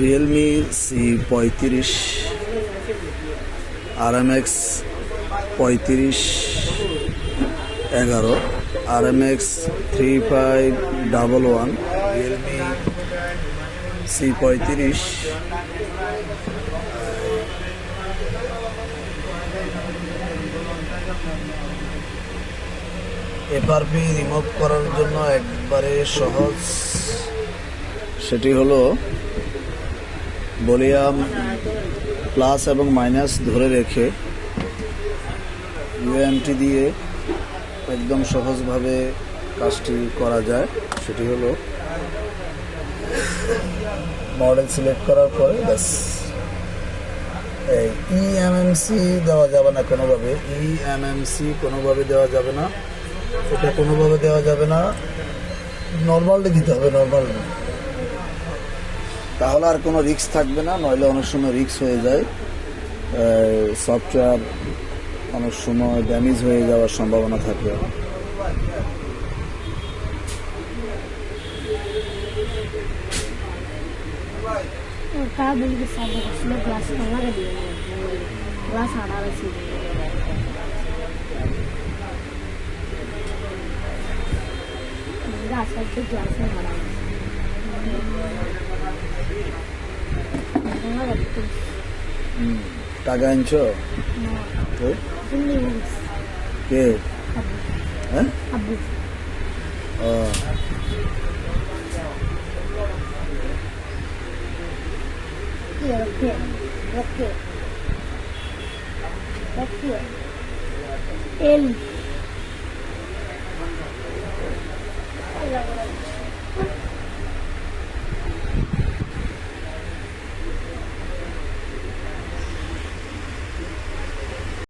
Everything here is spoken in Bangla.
Realme C35 RMX 3511 RMX 3511 Realme C35 FRP remove করার জন্য একবারে সহজ, সেটি হলো ভলিউম প্লাস এবং মাইনাস ধরে রেখে ইউএমটি দিয়ে একদম সহজভাবে কাজটি করা যায়। সেটি হলো মডেল সিলেক্ট করার পরে ব্যাস ইএমএমসি দেওয়া যাবে না কোনোভাবে, ইএমএমসি কোনোভাবে দেওয়া যাবে না, এটা কোনোভাবে দেওয়া যাবে না, নর্মালি দিতে হবে, নর্মালি, তাহলে আর কোনো রিস্ক থাকবে না। নইলে অনেক সময় রিস্ক হয়ে যায়, সফটওয়্যার অনেক সময় ড্যামেজ হয়ে যাওয়ার সম্ভাবনা থাকে। টাকা আনছো কে? হ্যাঁ, El